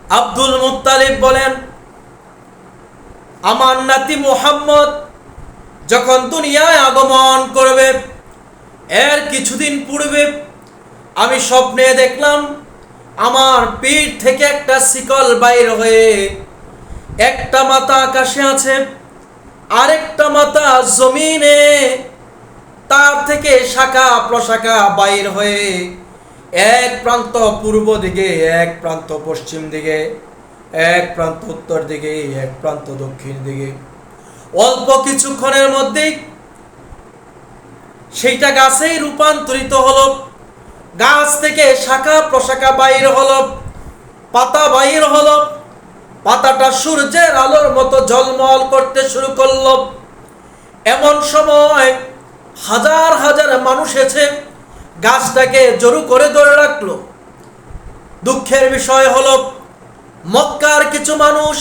Abdul Muttalib বলেন, আমার নাতি মুহাম্মদ যখন দুনিয়ায় আগমন করবে, এর কিছুদিন পূর্বে আমি স্বপ্নে দেখলাম আমার পিঠ থেকে একটা শিকল বাইর হয়ে একটা মাথা আকাশে আছে, আরেকটা মাথা জমিনে, তার থেকে শাখা প্রশাখা বাইর হয়ে এক প্রান্ত পূর্ব দিকে, এক প্রান্ত পশ্চিম দিকে, এক প্রান্ত উত্তর দিকে, এক প্রান্ত দক্ষিণ দিকে। অল্প কিছুক্ষণের মধ্যেই সেইটা গাছেই রূপান্তরিত হলো। গাছ থেকে শাখা প্রশাখা বাইর হলো, পাতা বাইর হলো, পাতাটা সূর্যের আলোর মতো ঝলমল করতে শুরু করলো। এমন সময় হাজার হাজার মানুষ এসে গাছটাকে জড়ো করে ধরে রাখলো। দুঃখের বিষয় হলো, মক্কার কিছু মানুষ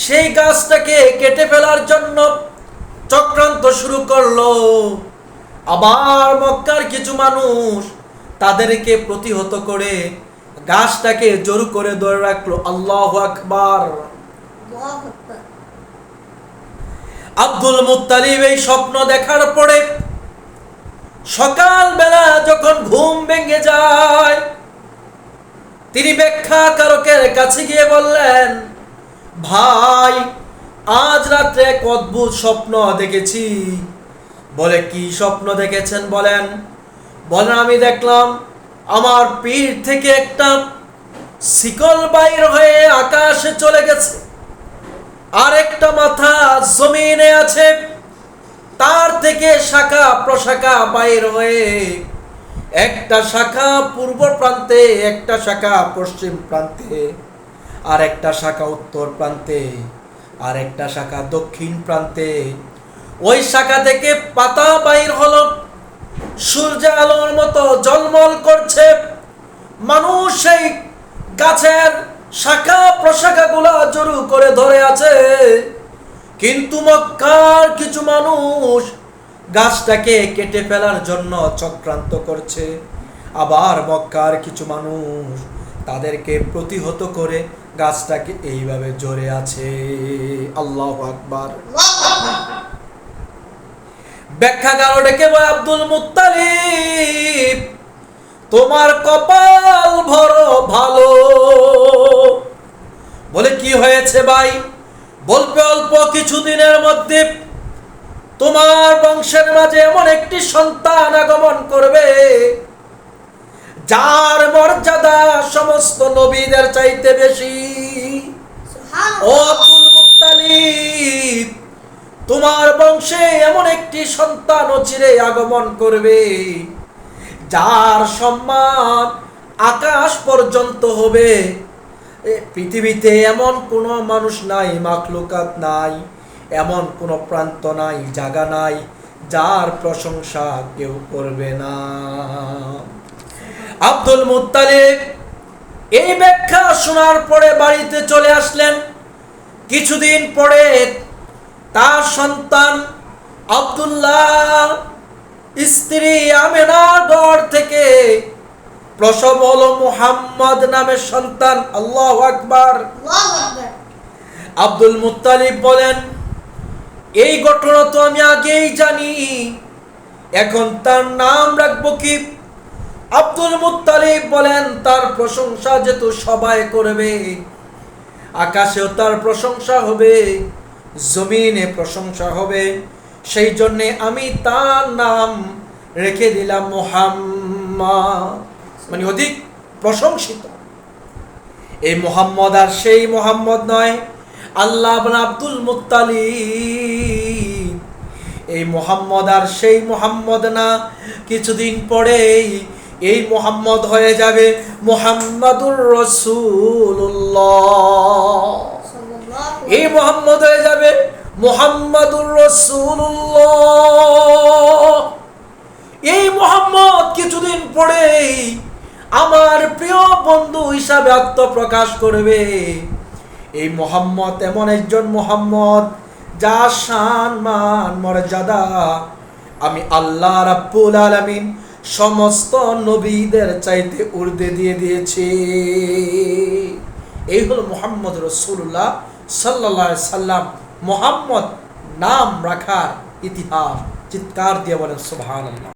সেই গাছটাকে কেটে ফেলার জন্য চক্রান্ত শুরু করলো। আবার মক্কার কিছু মানুষ তাদেরকে প্রতিহত করে গাছটাকে জোর করে ধরে রাখলো। আল্লাহু আকবার। আব্দুল মুত্তালিব এই স্বপ্ন দেখার পরে সকালবেলা যখন ঘুম ভেঙে যায়, তিনি ব্যাখ্যাকারকের কাছে গিয়ে বললেন, ভাই, আজ রাত্রে এক অদ্ভুত স্বপ্ন দেখেছি। বলে, কি স্বপ্ন দেখেছেন বলেন? বলেন, আমি দেখলাম আমার পিঠ থেকে একটা শিকল বাইর হয়ে আকাশে চলে গেছে, আর একটা মাথা জমিনে আছে, তার থেকে শাখা প্রশাখা বাইর হয়ে একটা শাখা পূর্ব প্রান্তে, একটা শাখা পশ্চিম প্রান্তে, আর একটা শাখা উত্তর প্রান্তে, আর একটা শাখা দক্ষিণ প্রান্তে। ওই শাখা থেকে পাতা বাইর হলো, সূর্য আলোর মতো ঝলমল করছে। মানুষ সেই গাছের শাখা প্রশাখা গুলা জড়ো করে ধরে আছে, কিন্তু মক্কার কিছু মানুষ গাছটাকে কেটে ফেলার জন্য চক্রান্ত করছে। আবার মক্কার কিছু মানুষ তাদেরকে প্রতিহত করে গাছটাকে এইভাবে জড়ে আছে। আল্লাহু আকবার। ব্যাখ্যাকার ডেকে বলে, আব্দুল মুত্তালিব, তোমার কপাল বড় ভালো। বলে, কি হয়েছে ভাই? বলবে, অল্প কিছুদিনের মধ্যে তোমার বংশের মাঝে এমন একটি সন্তান আগমন করবে যার মর্যাদা সমস্ত নবীদের চাইতে বেশি। ও আব্দুল মুত্তালিব, তোমার বংশে এমন একটি সন্তান চিরে আগমন করবে যার সম্মান আকাশ পর্যন্ত হবে। পৃথিবীতে এমন কোনো মানুষ নাই, মাখলুকাত নাই, এমন কোনো প্রান্ত নাই, জায়গা নাই যার প্রশংসা কেউ করবে না। আব্দুল মুত্তালিব এই ব্যাখ্যা শোনার পরে বাড়িতে চলে আসলেন। কিছুদিন পরে তার সন্তান আব্দুল্লাহ স্ত্রী আমেনার ঘর থেকে প্রসব হলো মুহাম্মদ নামের সন্তান। আল্লাহু আকবার। আব্দুল মুত্তালিব বলেন, এই ঘটনা তো আমি আগেই জানি, এখন তার নাম রাখবো কি? আব্দুল মুত্তালিব বলেন, তার প্রশংসা যেহেতু সবাই করবে, আকাশেও তার প্রশংসা হবে, জমিনে প্রশংসা হবে, সেই জন্য আমি তার নাম রেখে দিলাম মুহাম্মদ, মানে অধিক প্রশংসিত। এই মুহাম্মদ আর সেই মুহাম্মদ নয়, আল্লাহ আব্দুল মুত্তালিব এই মুহাম্মদ আর সেই মুহাম্মদ না। কিছুদিন পরেই এই মুহাম্মদ হয়ে যাবে মুহাম্মাদুর রাসূলুল্লাহ। এই মুহাম্মদ হয়ে যাবে মুহাম্মাদুর রাসূলুল্লাহ। এই মুহাম্মদ কিছুদিন পরেই আমার প্রিয় বন্ধু হিসাবে আত্মপ্রকাশ করবে। এই মুহাম্মদ এমন একজন মুহাম্মদ যার শান মান মর্যাদা আমি আল্লাহ রাব্বুল আলামিন সমস্ত নবীদের চাইতে ঊর্ধ্বে দিয়ে দিয়েছি। এই হলো মুহাম্মদ রাসূলুল্লাহ সাল্লাল্লাহু আলাইহি সাল্লাম, মুহাম্মদ নাম রাখার ইতিহাস। চিৎকার দিয়ে বলেন সুবহানাল্লাহ।